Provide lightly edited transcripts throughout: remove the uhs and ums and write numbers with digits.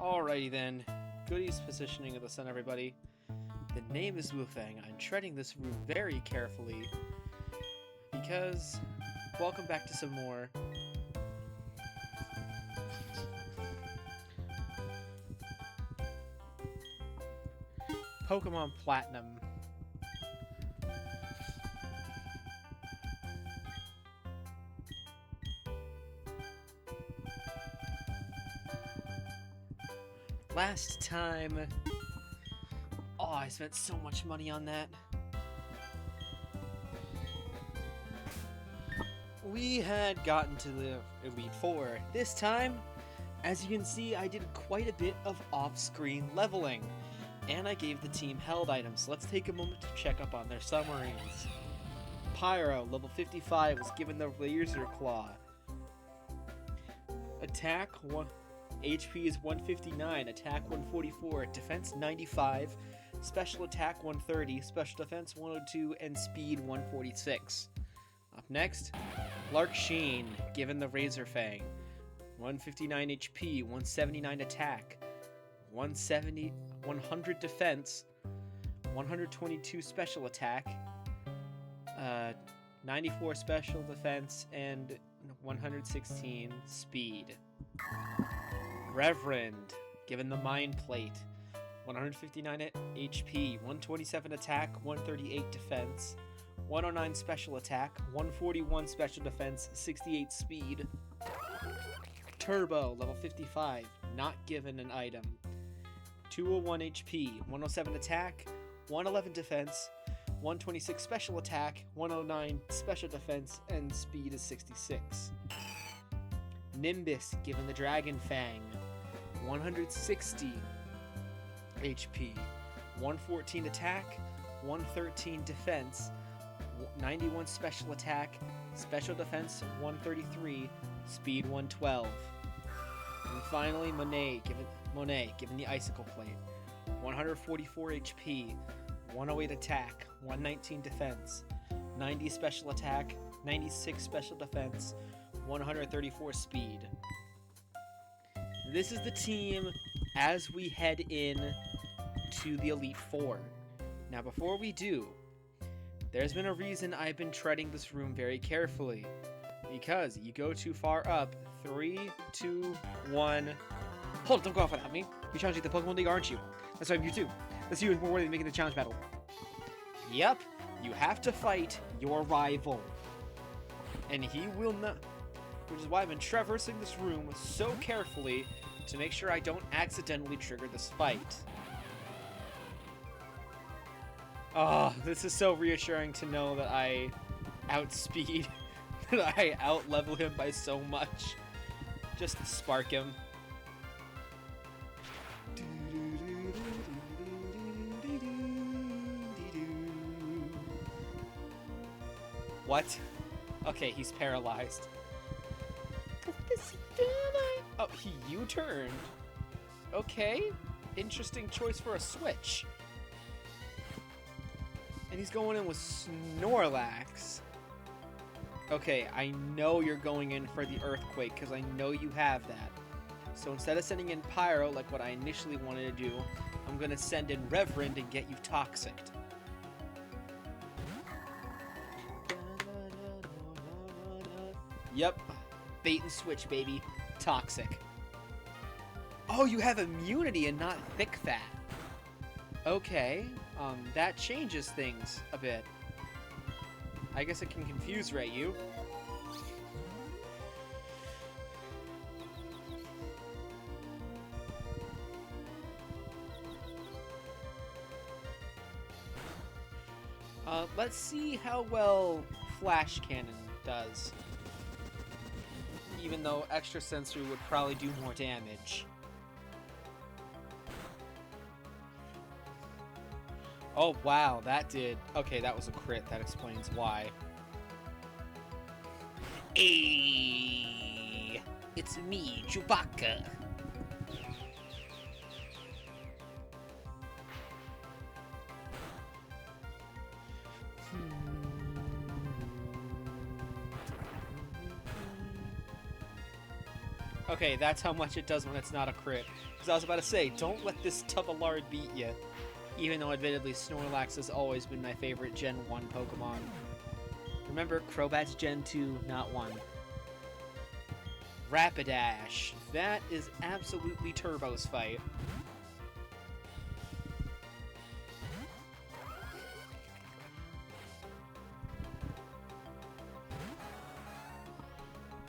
Alrighty then. Goodies positioning of the sun, everybody. The name is Wufang. I'm treading this room very carefully because welcome back to some more Pokemon Platinum. Last time... Oh, I spent so much money on that. We had gotten to the Elite Four. This time, as you can see, I did quite a bit of off-screen leveling. And I gave the team held items. Let's take a moment to check up on their submarines. Pyro, level 55, was given the Laser Claw. Attack 1... HP is 159, attack 144, defense 95, special attack 130, special defense 102, and speed 146. Up next, Lark Sheen, given the Razor Fang. 159 HP, 179 attack, 100 defense, 122 special attack, 94 special defense, and 116 speed. Reverend, given the Mind Plate, 159 HP, 127 attack, 138 defense, 109 special attack, 141 special defense, 68 speed. Turbo, level 55, not given an item, 201 HP, 107 attack, 111 defense, 126 special attack, 109 special defense, and speed is 66. Nimbus, given the Dragon Fang, 160 HP, 114 attack, 113 defense, 91 special attack, special defense 133, speed 112. And finally, Monet, given the Icicle Plate, 144 HP, 108 attack, 119 defense, 90 special attack, 96 special defense, 134 speed. This is the team as we head in to the Elite Four. Now before we do, there's been a reason I've been treading this room very carefully. Because you go too far up. 3, 2, 1. Hold it, don't go off without me. You're challenging the Pokemon League, aren't you? That's why I'm here too. That's you and more worthy than making the challenge battle. Yep, you have to fight your rival. And he will not... Which is why I've been traversing this room so carefully to make sure I don't accidentally trigger this fight. Oh, this is so reassuring to know that I outspeed, that I outlevel him by so much, just to spark him. What? Okay, he's paralyzed. Oh, he U-turned. Okay, interesting choice for a switch. And he's going in with Snorlax. Okay, I know you're going in for the Earthquake, because I know you have that. So instead of sending in Pyro, like what I initially wanted to do, I'm going to send in Reverend and get you Toxicked. Yep. Bait and switch, baby. Toxic. Oh, you have immunity and not thick fat. Okay. That changes things a bit. I guess it can confuse you. Let's see how well Flash Cannon does. Even though Extra Sensory would probably do more damage. Oh, wow, that did... Okay, that was a crit. That explains why. Hey, it's me, Chewbacca. Okay, that's how much it does when it's not a crit. Because I was about to say, don't let this Tubalard beat you. Even though, admittedly, Snorlax has always been my favorite Gen 1 Pokemon. Remember, Crobat's Gen 2, not 1. Rapidash. That is absolutely Turbo's fight.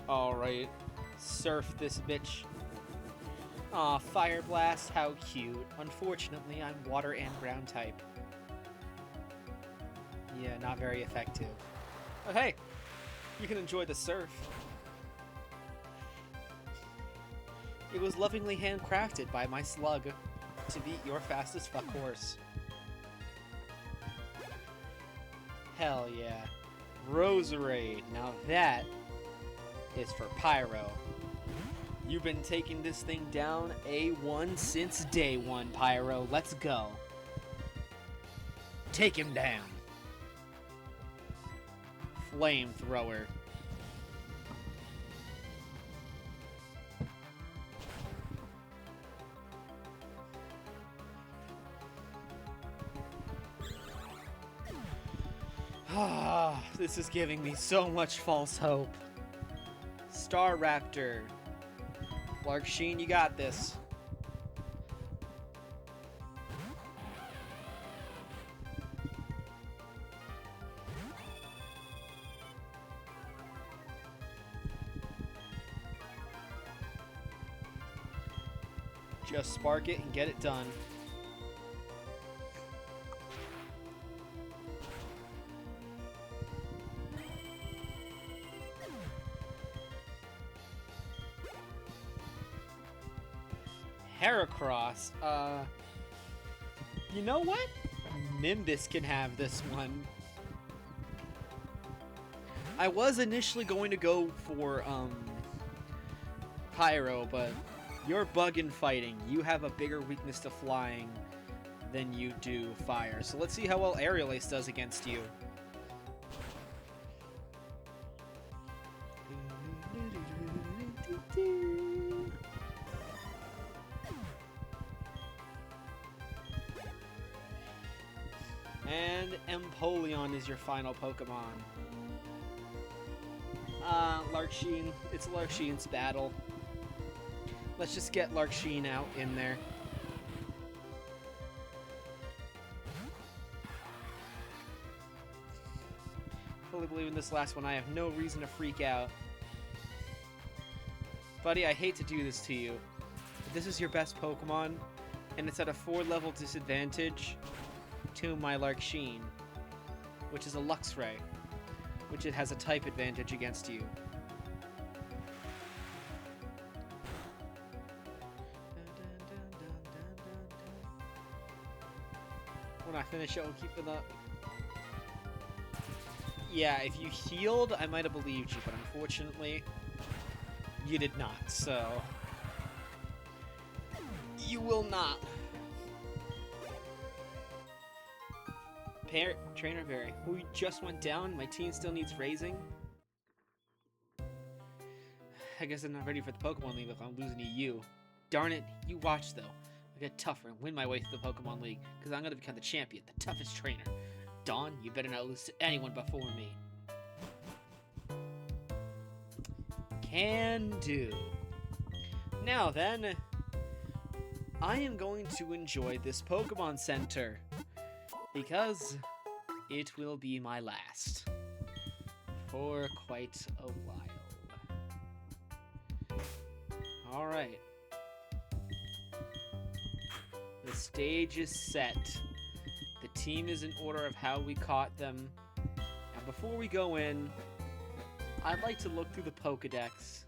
Alright. Surf this bitch. Aw, Fire Blast, how cute. Unfortunately, I'm water and ground type. Yeah, not very effective. But hey, you can enjoy the surf. It was lovingly handcrafted by my slug to beat your fastest fuck horse. Hell yeah. Roserade. Now that is for Pyro. You've been taking this thing down A1 since day one, Pyro. Let's go. Take him down. Flamethrower. Ah, this is giving me so much false hope. Star Raptor. Larksheen, you got this. Just spark it and get it done. Heracross, you know what? Nimbus can have this one. I was initially going to go for, Pyro, but you're bug in fighting. You have a bigger weakness to flying than you do fire. So let's see how well Aerial Ace does against you. And Empoleon is your final Pokemon. Larksheen. It's Larksheen's battle. Let's just get Larksheen out in there. Fully believe in this last one. I have no reason to freak out. Buddy, I hate to do this to you, but this is your best Pokemon, and it's at a 4-level disadvantage to my Larksheen, which is a Luxray, which it has a type advantage against you. When I finish it, we'll keep it up. Yeah, if you healed, I might have believed you, but unfortunately, you did not, so you will not. Trainer Berry, who just went down. My team still needs raising. I guess I'm not ready for the Pokemon League if I'm losing to you. Darn it, you watch though. I get tougher and win my way through the Pokemon League, because I'm going to become the champion, the toughest trainer. Dawn, you better not lose to anyone before me. Can do. Now then, I am going to enjoy this Pokemon Center, because it will be my last for quite a while. Alright. The stage is set. The team is in order of how we caught them. And before we go in, I'd like to look through the Pokedex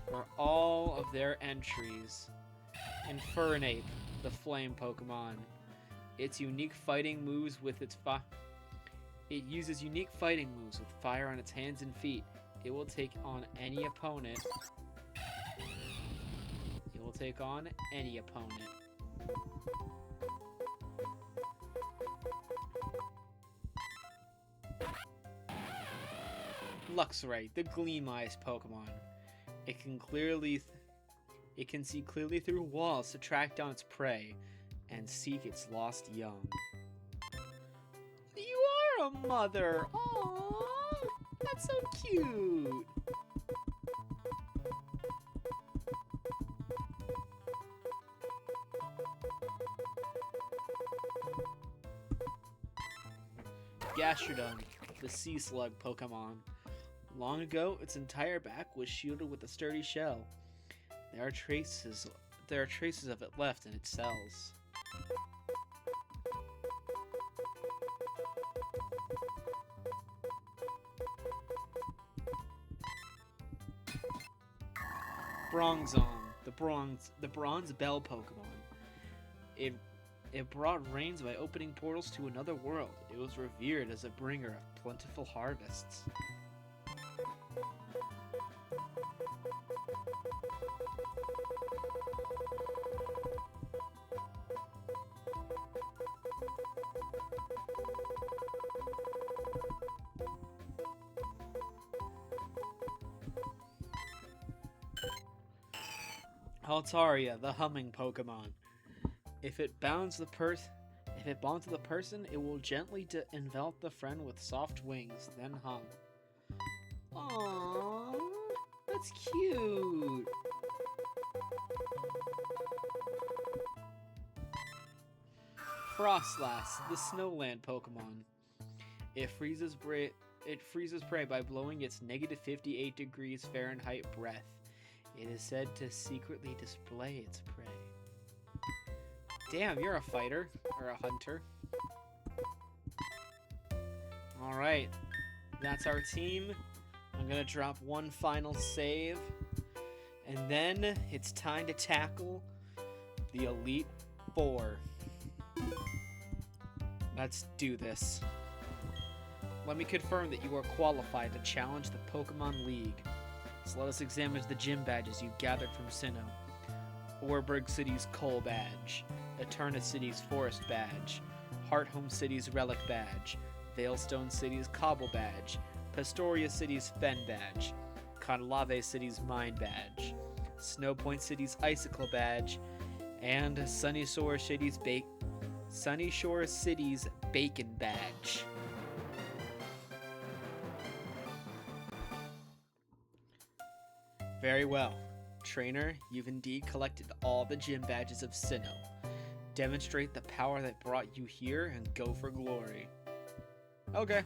for all of their entries. Infernape, the flame Pokemon. Its unique fighting moves with its It uses unique fighting moves with fire on its hands and feet. It will take on any opponent. It will take on any opponent. Luxray, the Gleam Eyes Pokemon. It can clearly it can see clearly through walls to track down its prey and seek its lost young. You are a mother! Aww! That's so cute! Gastrodon, the sea slug Pokemon. Long ago, its entire back was shielded with a sturdy shell. There are traces of it left in its cells. Bronzong, the bronze bell Pokemon. It brought rains by opening portals to another world. It was revered as a bringer of plentiful harvests. Altaria, the humming Pokemon. If it bonds with the person, it will gently envelop the friend with soft wings, then hum. Aww, that's cute. Frostlass, the snowland Pokemon. It freezes prey by blowing its negative 58 degrees Fahrenheit breath. It is said to secretly display its prey. Damn, you're a fighter. Or a hunter. Alright. That's our team. I'm gonna drop one final save. And then it's time to tackle the Elite Four. Let's do this. Let me confirm that you are qualified to challenge the Pokemon League. So let us examine the gym badges you gathered from Sinnoh. Orberg City's Coal Badge, Eterna City's Forest Badge, Hearthome City's Relic Badge, Veilstone City's Cobble Badge, Pastoria City's Fen Badge, Conlave City's Mine Badge, Snowpoint City's Icicle Badge, and Sunny Shore City's Bacon Badge. Very well. Trainer, you've indeed collected all the gym badges of Sinnoh. Demonstrate the power that brought you here and go for glory. Okay.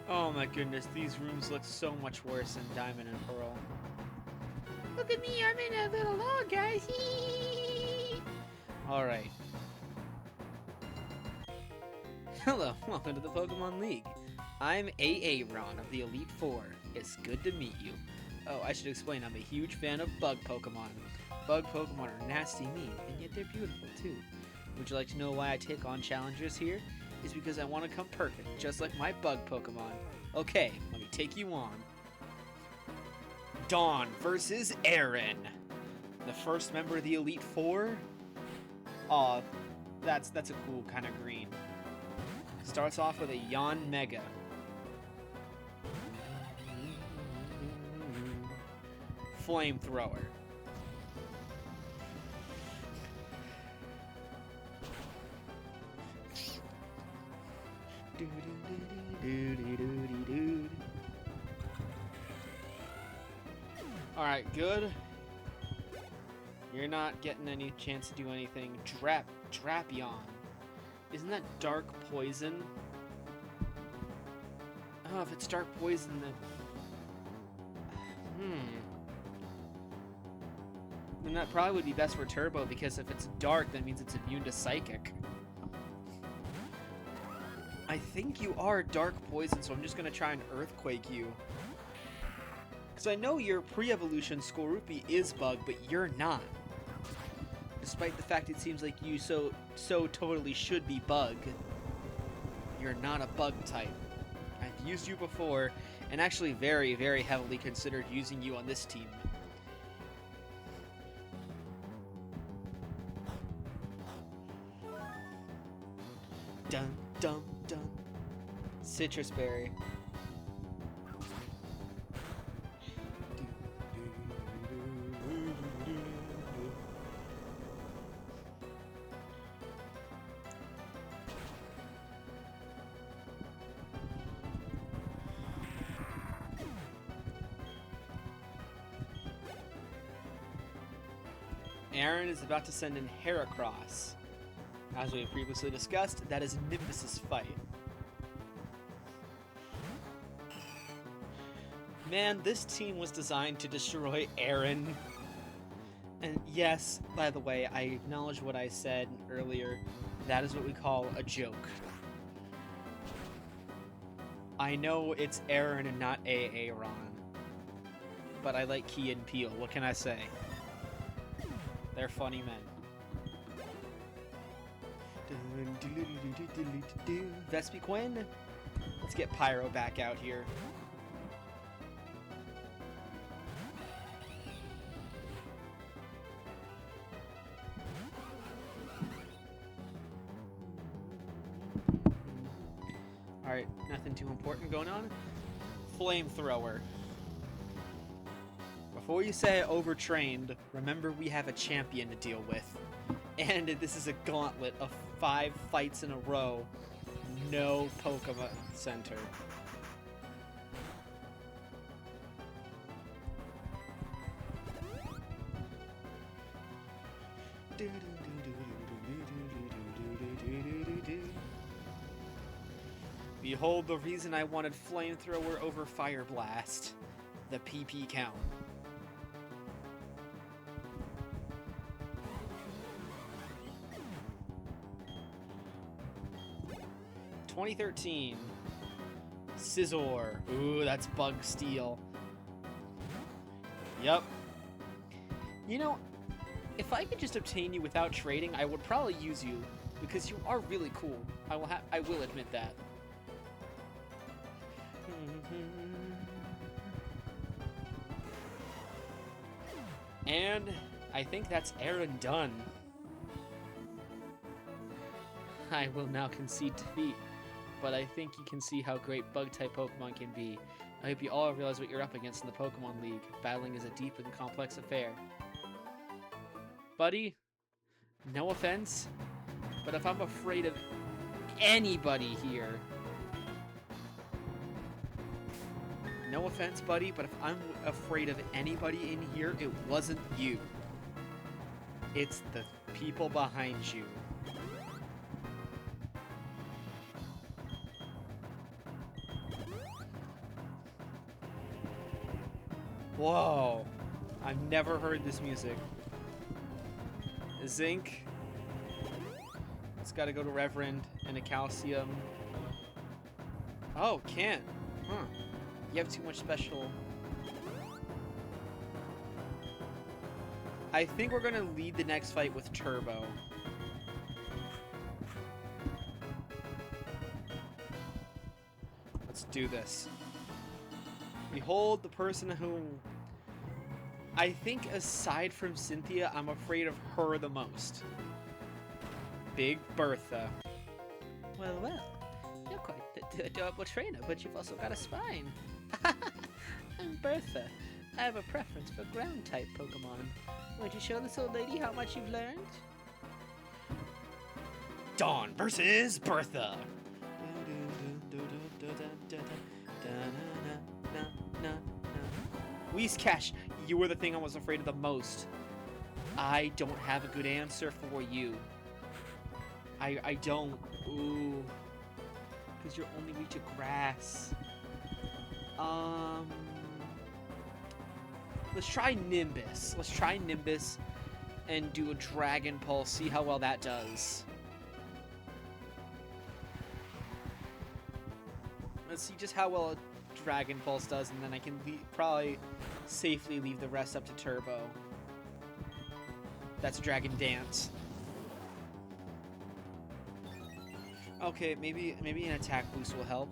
Oh my goodness, these rooms look so much worse than Diamond and Pearl. Look at me, I'm in a little log, guys. Alright. Hello, welcome to the Pokemon League. I'm Aaron of the Elite Four. It's good to meet you. Oh, I should explain, I'm a huge fan of bug Pokemon. Bug Pokemon are nasty mean, and yet they're beautiful too. Would you like to know why I take on challengers here? It's because I want to come perfect, just like my bug Pokemon. Okay, let me take you on. Dawn versus Aaron. The first member of the Elite Four? Aw, that's a cool kind of green. Starts off with a Yawn Mega. Flamethrower. Alright, good. You're not getting any chance to do anything. Drapion. Isn't that dark poison? Oh, if it's dark poison, then... Then that probably would be best for Turbo, because if it's dark, that means it's immune to Psychic. I think you are dark poison, so I'm just gonna try and Earthquake you. Because I know your pre-evolution Skorupi is bug, but you're not. Despite the fact it seems like you so totally should be bug. You're not a bug type. I've used you before, and actually very, very heavily considered using you on this team. Dun, dun, dun. Citrus berry. Aaron is about to send in Heracross. As we previously discussed, that is Nimbus's fight. Man, this team was designed to destroy Aaron. And yes, by the way, I acknowledge what I said earlier. That is what we call a joke. I know it's Aaron and not Aaron. But I like Key and Peele, what can I say? They're funny men. Vespiquen? Let's get Pyro back out here. Alright, nothing too important going on. Flamethrower. Before you say overtrained, remember we have a champion to deal with. And this is a gauntlet of 5 fights in a row. No Pokemon Center. Behold the reason I wanted Flamethrower over Fire Blast. The PP count. 2013. Scizor. Ooh, that's Bug Steel. Yep. You know, if I could just obtain you without trading, I would probably use you because you are really cool. I will admit that. And I think that's Aaron done. I will now concede defeat, but I think you can see how great Bug-type Pokemon can be. I hope you all realize what you're up against in the Pokemon League. Battling is a deep and complex affair. Buddy, no offense, but if I'm afraid of anybody here... No offense, buddy, but if I'm afraid of anybody in here, it wasn't you. It's the people behind you. Whoa. I've never heard this music. Zinc. It's gotta go to Reverend and a Calcium. Oh, can't. Huh. You have too much special. I think we're gonna lead the next fight with Turbo. Let's do this. Behold the person whom I think, aside from Cynthia, I'm afraid of her the most. Big Bertha. Well, you're quite the adorable trainer, but you've also got a spine. I'm Bertha. I have a preference for ground-type Pokemon. Won't you show this old lady how much you've learned? Dawn versus Bertha. Whiscash, you were the thing I was afraid of the most. I don't have a good answer for you. I don't. Ooh. Because you're only weak to grass. Let's try Nimbus. Let's try Nimbus and do a Dragon Pulse. See how well that does. Let's see just how well a Dragon Pulse does, and then I can probably safely leave the rest up to Turbo. That's Dragon Dance. Okay, maybe an attack boost will help.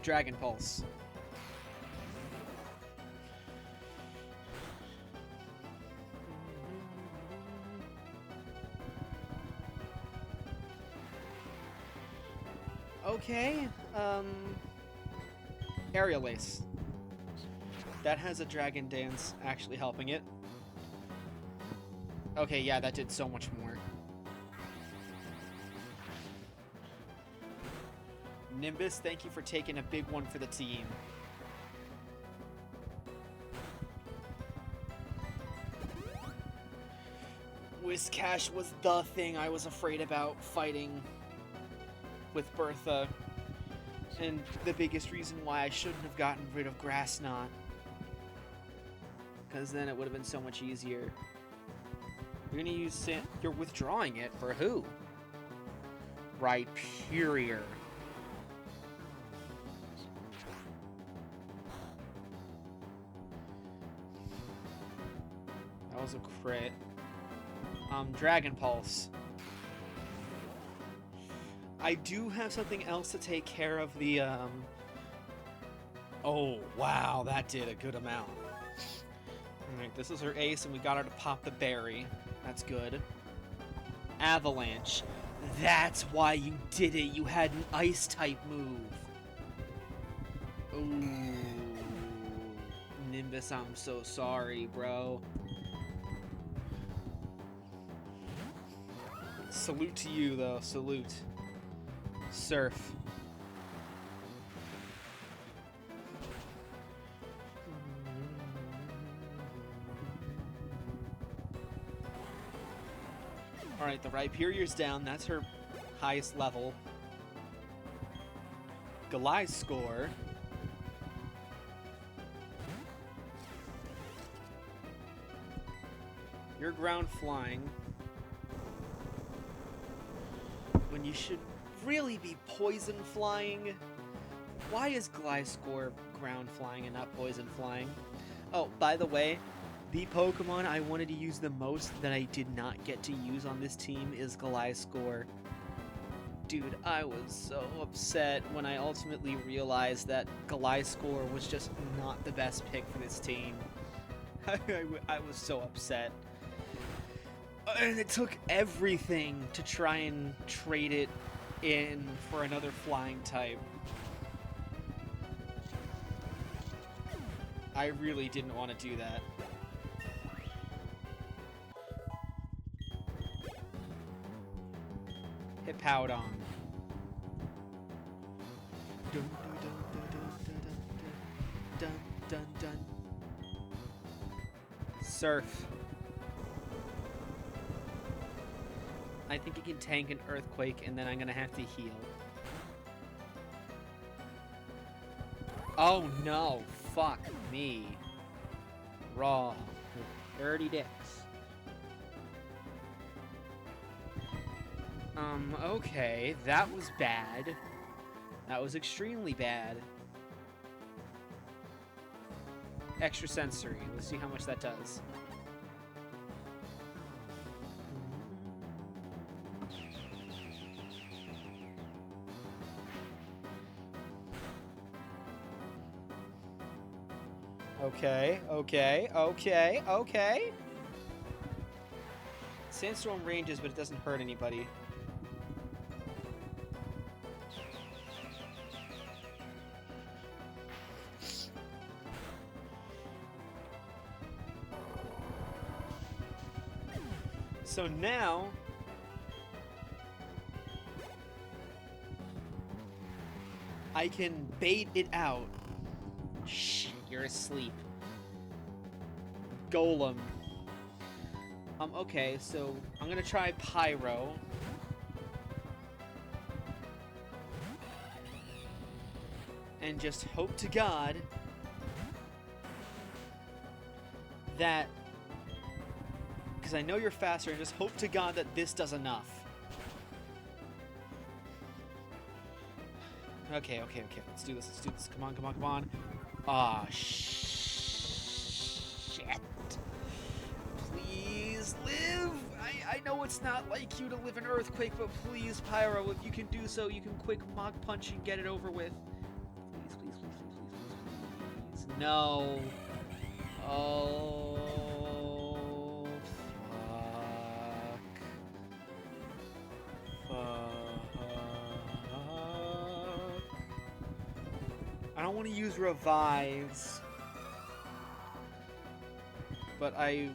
Dragon Pulse. Okay, Aerial Ace. That has a Dragon Dance actually helping it. Okay, yeah, that did so much more. Nimbus, thank you for taking a big one for the team. Whiscash was the thing I was afraid about fighting with Bertha, and the biggest reason why I shouldn't have gotten rid of Grass Knot, because then it would have been so much easier. You're gonna use you're withdrawing it for who? Rhyperior. That was a crit. Dragon Pulse. I do have something else to take care of the, Oh, wow, that did a good amount. Alright, this is her ace, and we got her to pop the berry. That's good. Avalanche. That's why you did it. You had an Ice-type move. Ooh. Nimbus, I'm so sorry, bro. Salute to you, though. Salute. Surf. Alright, the Rhyperior's down. That's her highest level. Gliscor. You're ground flying. When you should really be poison flying. Why is Gliscor ground flying and not poison flying? Oh, by the way, the Pokemon I wanted to use the most that I did not get to use on this team is Gliscor. Dude, I was so upset when I ultimately realized that Gliscor was just not the best pick for this team. I was so upset. And it took everything to try and trade it in for another flying type. I really didn't want to do that. Hippowdon. Dun dun dun dun dun dun. Surf. I think he can tank an earthquake, and then I'm gonna have to heal. Oh no! Fuck me. Raw. Dirty dicks. Okay, that was bad. That was extremely bad. Extrasensory. Let's see how much that does. Okay, okay, okay, okay. Sandstorm ranges, but it doesn't hurt anybody. So now, I can bait it out. Shh, you're asleep. Golem. Okay, so I'm gonna try Pyro. And just hope to God that, because I know you're faster, and just hope to God that this does enough. Okay, okay, okay. Let's do this. Let's do this. Come on, come on, come on. Ah, shit. Please live. I know it's not like you to live in Earthquake, but please, Pyro, if you can do so, you can quick Mach Punch and get it over with. Please, No. Oh, fuck. I don't want to use revives, but I...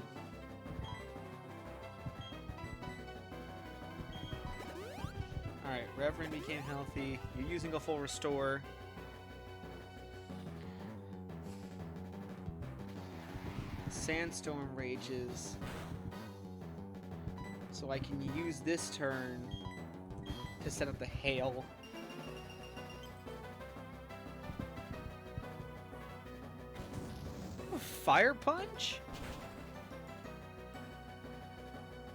Alright, Reverend became healthy. You're using a full restore. Sandstorm rages. So I can use this turn to set up the hail. Fire punch?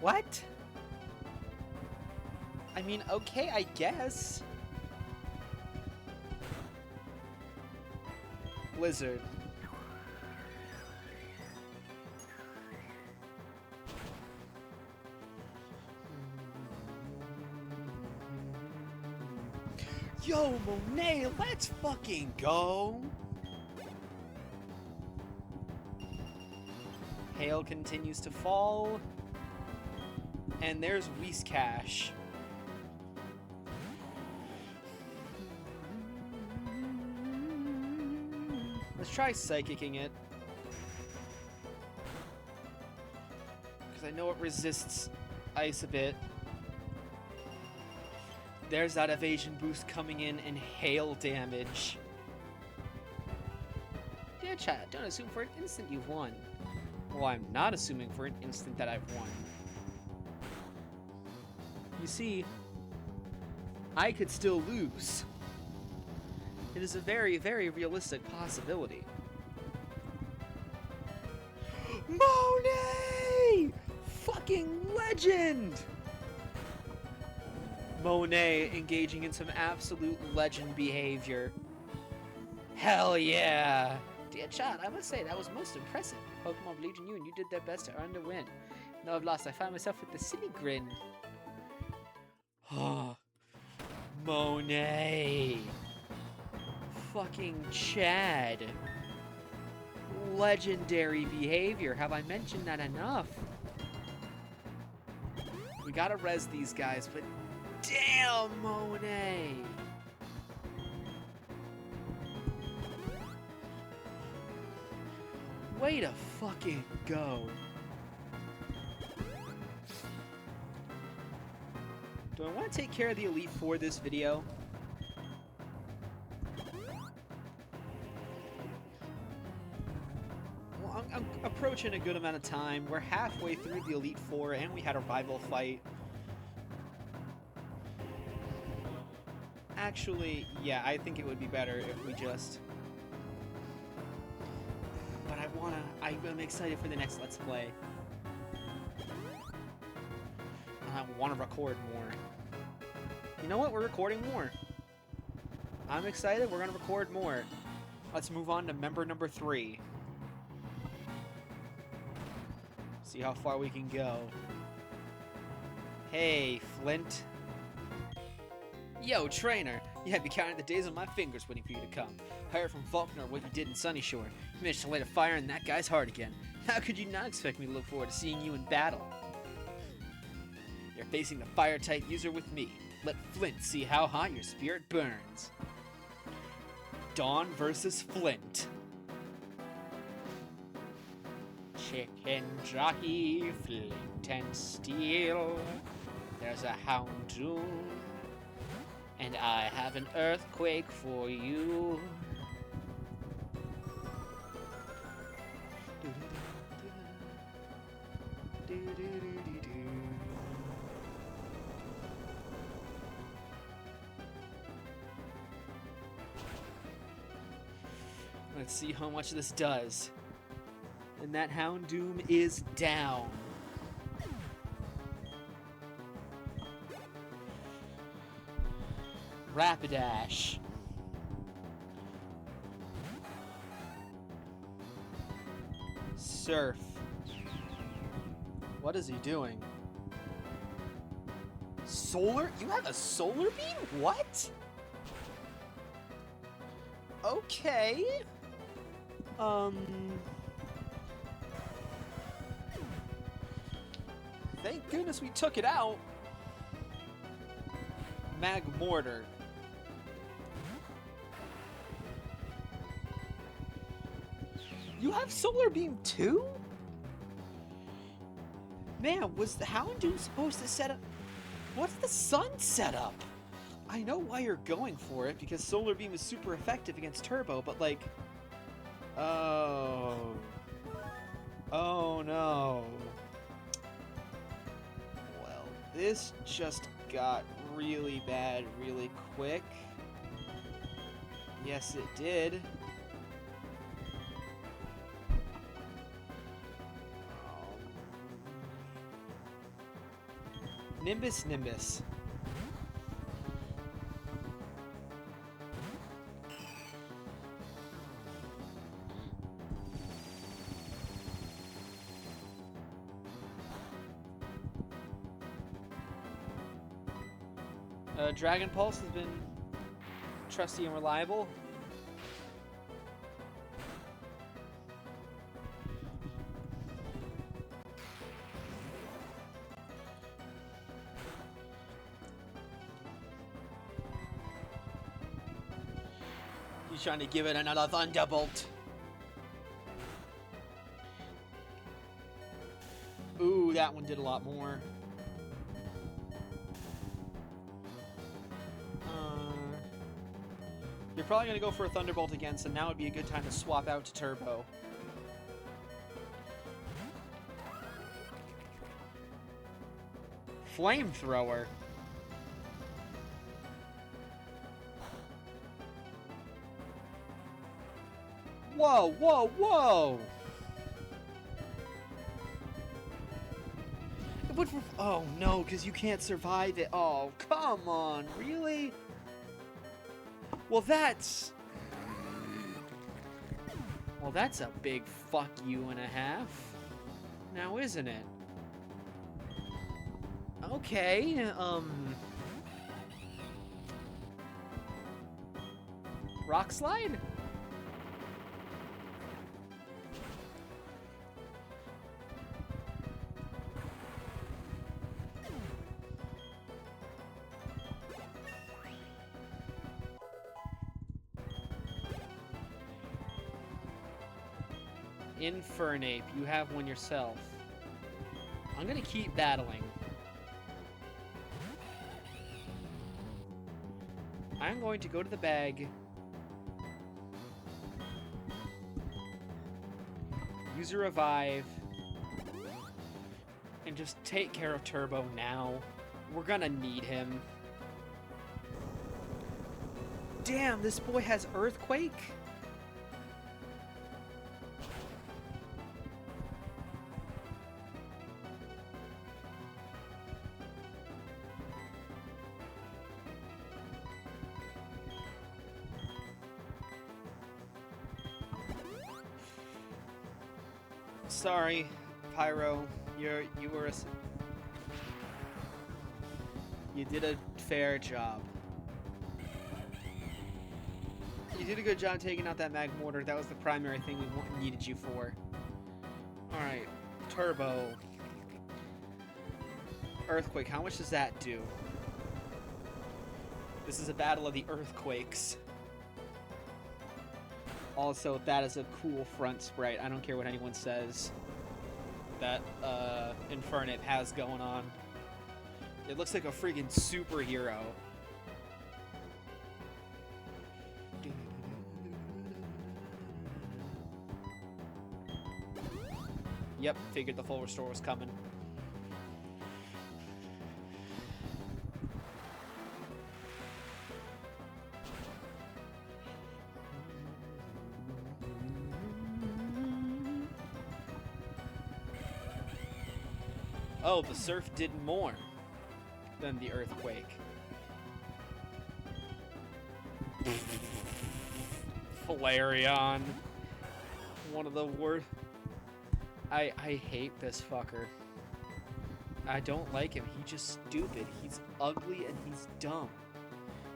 What? I mean, okay, I guess. Blizzard. Yo, Monet, let's fucking go! Hail continues to fall. And there's Whiskash. Let's try Psychicking it. Because I know it resists ice a bit. There's that evasion boost coming in and hail damage. Dear child, don't assume for an instant you've won. Well, I'm not assuming for an instant that I've won. You see, I could still lose. It is a very, very realistic possibility. Monet! Fucking legend! Monet engaging in some absolute legend behavior. Hell yeah! Dear child, I must say that was most impressive. Pokemon believed in you and you did their best to earn the win. Now I've lost, I find myself with the silly grin. Ah, Monet. Fucking Chad. Legendary behavior. Have I mentioned that enough? We gotta res these guys, but damn, Monet. Way to fucking go. Do I want to take care of the Elite Four this video? Well, I'm approaching a good amount of time. We're halfway through the Elite Four and we had a rival fight. Actually, yeah, I think it would be better if we just... But I'm excited for the next Let's Play. I want to record more. You know what? We're recording more. I'm excited. We're going to record more. Let's move on to member number 3. See how far we can go. Hey, Flint. Yo, trainer. You had me counting the days on my fingers waiting for you to come. I heard from Faulkner what you did in Sunnyshore. You managed to light a fire in that guy's heart again. How could you not expect me to look forward to seeing you in battle? You're facing the fire-type user with me. Let Flint see how hot your spirit burns. Dawn versus Flint. Chicken jockey, Flint and Steel. There's a Houndoom. And I have an earthquake for you. Let's see how much this does. And that Houndoom is down. Rapidash. Surf. What is he doing? Solar? You have a solar beam? What? Okay. Um... Thank goodness we took it out. Mag Mortar. You have Solar Beam too? Man, was the Houndoom supposed to set up... What's the Sun setup? I know why you're going for it, because Solar Beam is super effective against Turbo, but like... Oh... Oh no... Well, this just got really bad really quick. Yes, it did. Nimbus, Nimbus. Dragon Pulse has been trusty and reliable. He's trying to give it another Thunderbolt. Ooh, that one did a lot more. You're probably going to go for a Thunderbolt again, so now would be a good time to swap out to Turbo. Flamethrower. Whoa, whoa, whoa! Oh no, because you can't survive it. Oh, come on, really? Well, that's a big fuck you and a half. Now, isn't it? Okay, Rock Slide? Infernape, you have one yourself. I'm gonna keep battling. I'm going to go to the bag. Use a revive. And just take care of Turbo now. We're gonna need him. Damn, this boy has Earthquake? Sorry, Pyro. You did a fair job. You did a good job taking out that Mag Mortar. That was the primary thing we needed you for. Alright, Turbo. Earthquake, how much does that do? This is a battle of the Earthquakes. Also, that is a cool front sprite. I don't care what anyone says that Infernape has going on. It looks like a freaking superhero. Yep, figured the full restore was coming. Oh, the surf did more than the earthquake. Flareon. One of the worst. I hate this fucker. I don't like him. He's just stupid. He's ugly and he's dumb.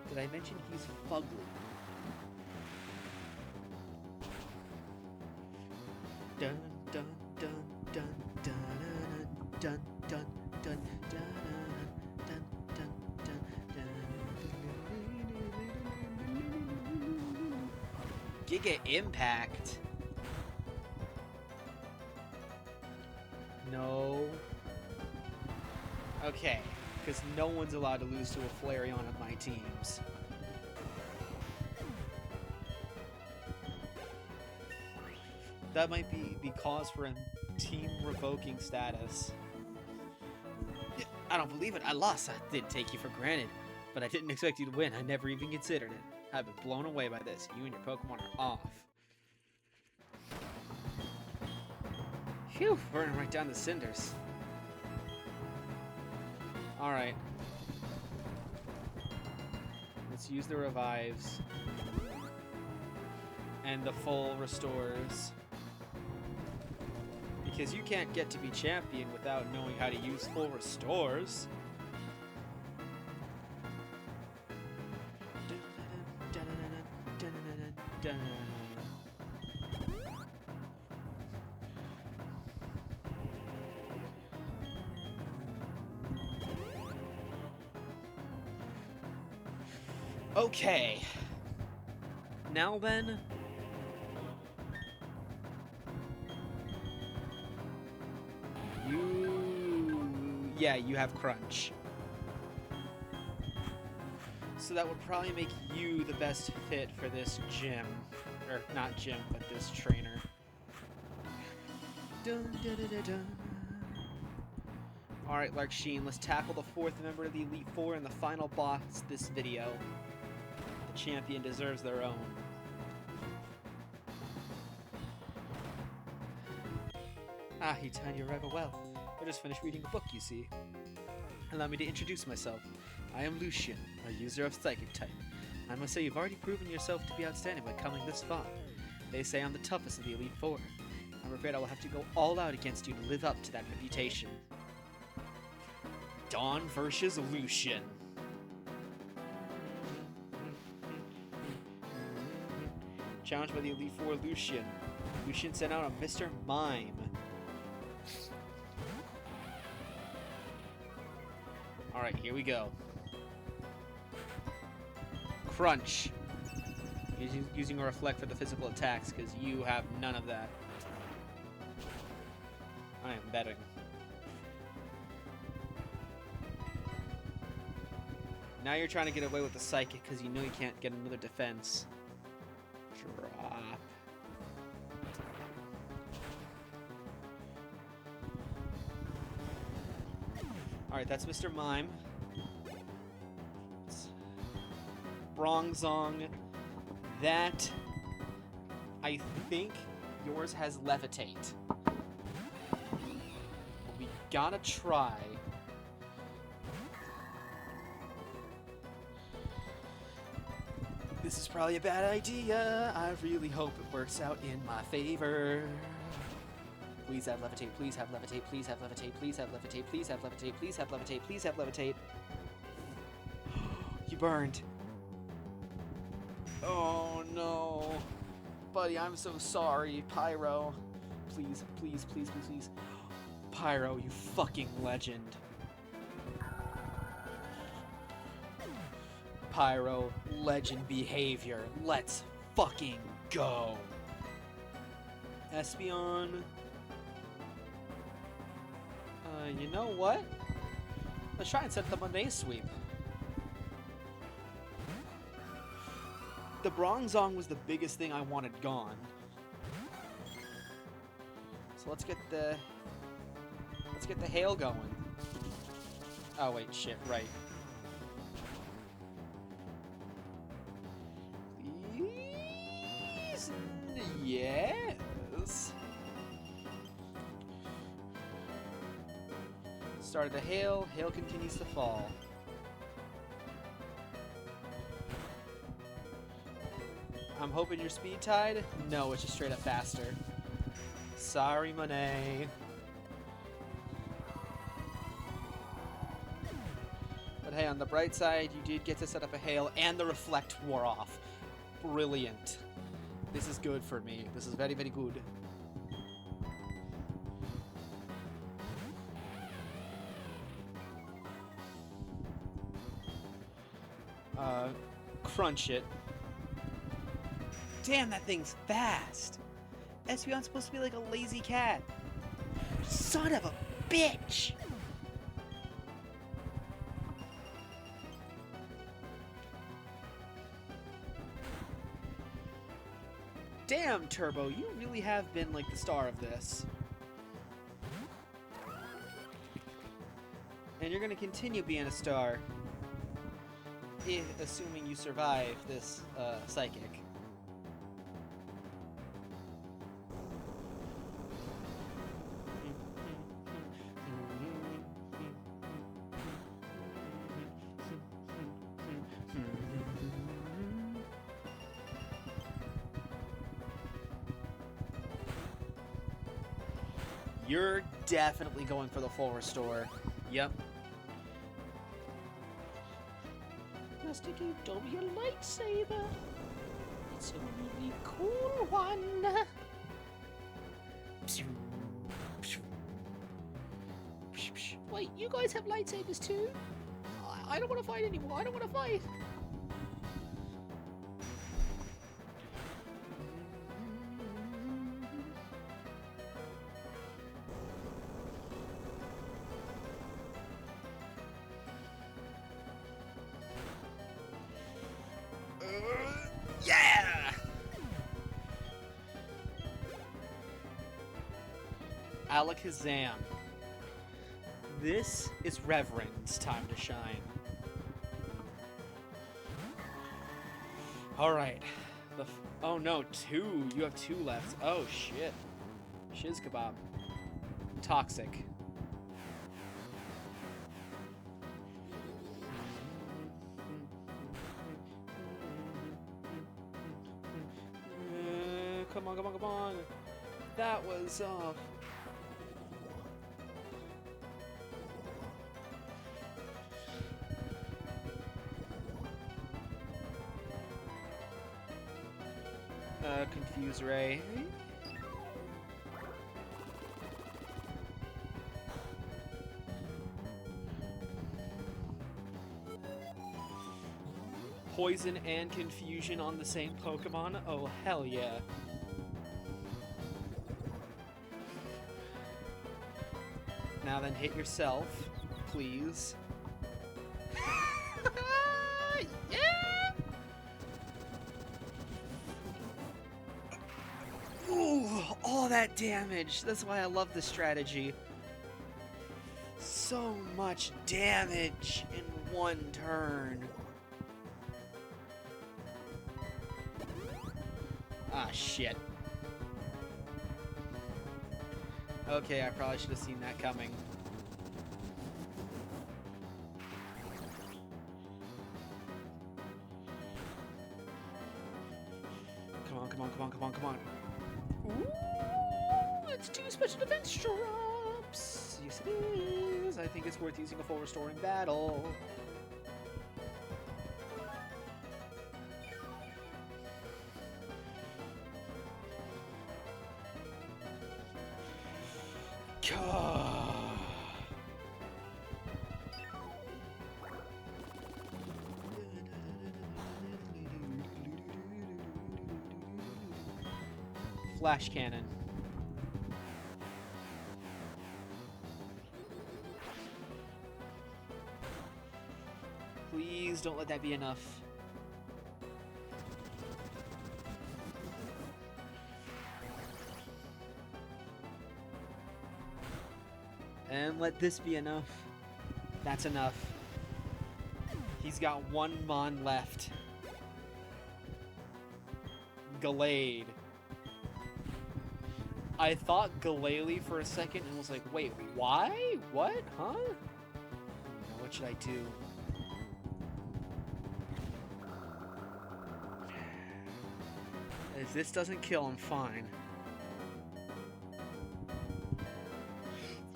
Did I mention he's fugly? Dun dun dun dun dun dun dun dun dun dun dun dun. Giga Impact. No. Okay, because no one's allowed to lose to a Flareon of my teams. That might be the cause for a team revoking status. I don't believe it. I lost. I didn't take you for granted. But I didn't expect you to win. I never even considered it. I've been blown away by this. You and your Pokemon are off. Phew, burning right down the cinders. Alright. Let's use the revives. And the full restores. Because you can't get to be champion without knowing how to use full restores. Okay. Now then. Yeah, you have Crunch. So that would probably make you the best fit for this gym. Or, not gym, but this trainer. Alright, Larksheen, let's tackle the fourth member of the Elite Four and the final boss this video. The champion deserves their own. Ah, you timed your arrival well. I just finished reading a book, you see. Allow me to introduce myself. I am Lucian, a user of Psychic type. I must say you've already proven yourself to be outstanding by coming this far. They say I'm the toughest of the Elite Four. I'm afraid I will have to go all out against you to live up to that reputation. Dawn versus Lucian. Challenged by the Elite Four, Lucian. Lucian sent out a Mr. Mime. Alright, here we go. Crunch. Using a Reflect for the physical attacks, because you have none of that. I am betting. Now you're trying to get away with the Psychic, because you know you can't get another defense. Drop. Alright, that's Mr. Mime. Bronzong. That, I think, yours has Levitate. We gotta try. This is probably a bad idea. I really hope it works out in my favor. Please have Levitate, please have Levitate, please have Levitate, please have Levitate, please have Levitate, please have Levitate, please have Levitate. You burned. Oh no. Buddy, I'm so sorry. Pyro. Please, please, please, please, please. Pyro, you fucking legend. Pyro, legend behavior. Let's fucking go. Espeon. You know what? Let's try and set the Monday sweep. The Bronzong was the biggest thing I wanted gone. So let's get the hail going. Oh wait, shit, right. Please? Yes. Started the hail, hail continues to fall. I'm hoping you're speed tied. No, it's just straight up faster. Sorry, Monet. But hey, on the bright side, you did get to set up a hail and the reflect wore off. Brilliant. This is good for me. This is very, very good. crunch it. Damn, that thing's fast! Espeon's supposed to be like a lazy cat. Son of a bitch! Damn, Turbo, you really have been like the star of this. And you're gonna continue being a star. Assuming you survive this, psychic. You're definitely going for the full restore. Yep. Master Duke, don't be a lightsaber. It's a really cool one. Wait, you guys have lightsabers too? I don't want to fight anymore. I don't want to fight. Yeah! Alakazam. This is Reverend's time to shine. Alright. Oh no, 2. You have 2 left. Oh shit. Shiz kebab. Toxic. Come on, come on, come on. That was, Confuse Ray. Poison and confusion on the same Pokemon? Oh, hell yeah. Now then, hit yourself, please. Yeah! Ooh, all that damage. That's why I love this strategy. So much damage in one turn. Ah, shit. Okay, I probably should have seen that coming. Come on, come on, come on, come on, come on. Ooh, it's 2 special defense drops. Yes, it is. I think it's worth using a full restore in battle. Flash cannon. Please don't let that be enough. And let this be enough. That's enough. He's got 1 Mon left. Gallade. I thought Galele for a second and was like, wait, why? What? Huh? What should I do? If this doesn't kill, I'm fine.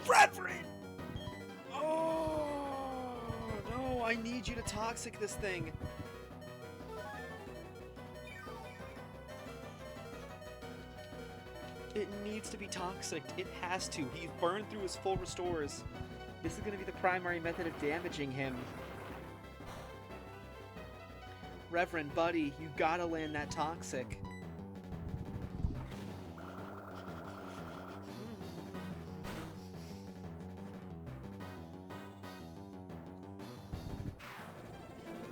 Reverend! Oh, no, I need you to toxic this thing. It needs to be toxic. It has to. He's burned through his full restores. This is going to be the primary method of damaging him. Reverend, buddy, you gotta land that toxic.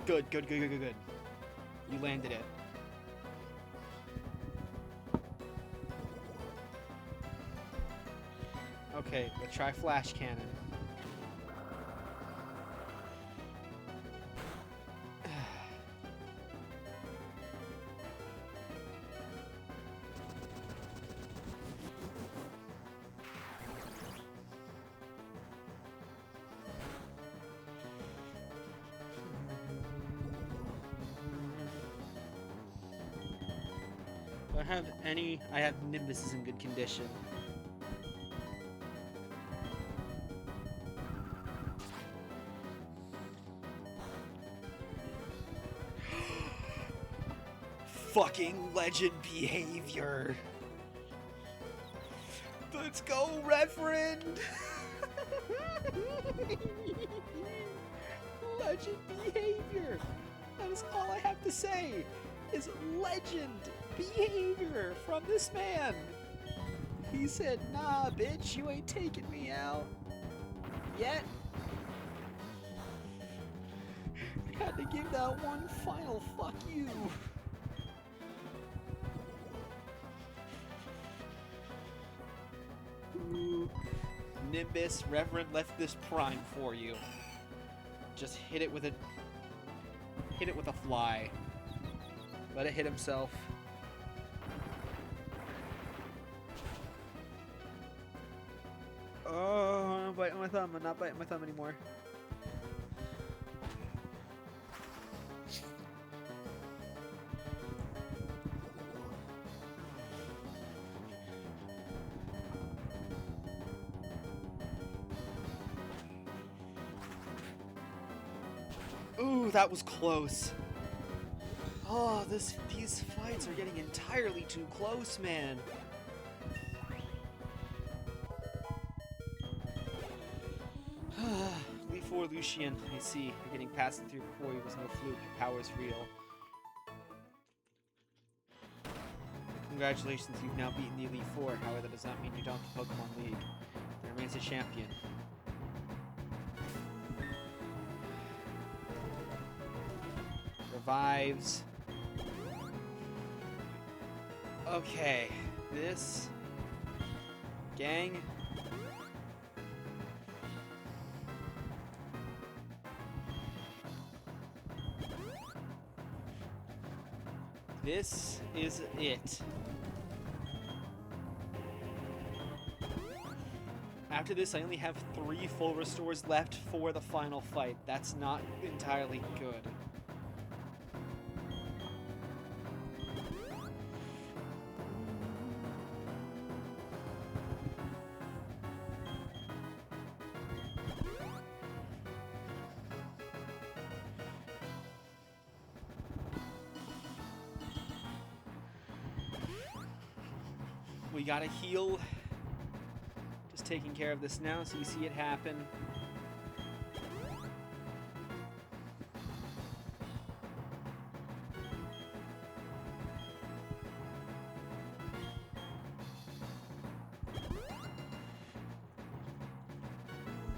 Good. You landed it. Okay, let's try flash cannon. Do I have any? I have Nimbus is in good condition. Fucking legend behavior. Let's go, Reverend. Legend behavior. That is all I have to say. Is legend behavior from this man. He said, "Nah, bitch, you ain't taking me out yet." Had to give that one final fuck you. Ooh. Nimbus, Reverend left this prime for you. Just hit it with a fly. Let it hit himself. Oh, I'm biting my thumb. I'm not biting my thumb anymore. Ooh, that was close. Oh, these fights are getting entirely too close, man. Elite 4 Lucian, I see. You're getting past it through before you was no fluke. Your power's real. Congratulations, you've now beaten the Elite 4. However, that does not mean you don't the Pokemon League. There remains a champion. Revives. Okay, this gang. This is it. After this, I only have 3 full restores left for the final fight. That's not entirely good. We gotta heal. Just taking care of this now so you see it happen.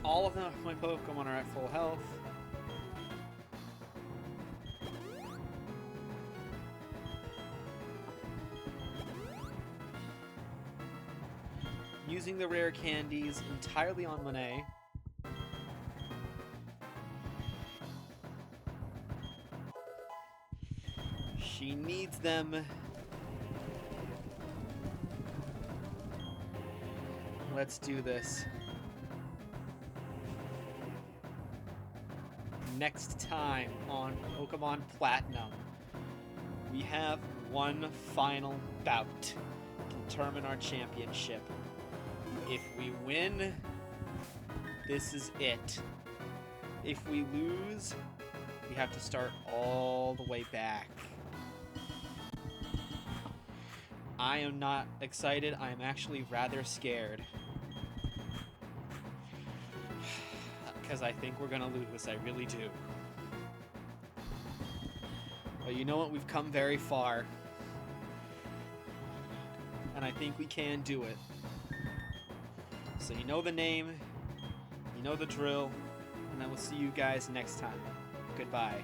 All of them, my Pokemon are at full health. Using the rare candies entirely on Monet. She needs them. Let's do this. Next time on Pokemon Platinum, we have one final bout to determine our championship. If we win, this is it. If we lose, we have to start all the way back. I am not excited. I am actually rather scared. Because I think we're going to lose. I really do. But you know what? We've come very far. And I think we can do it. So you know the name, you know the drill, and I will see you guys next time. Goodbye.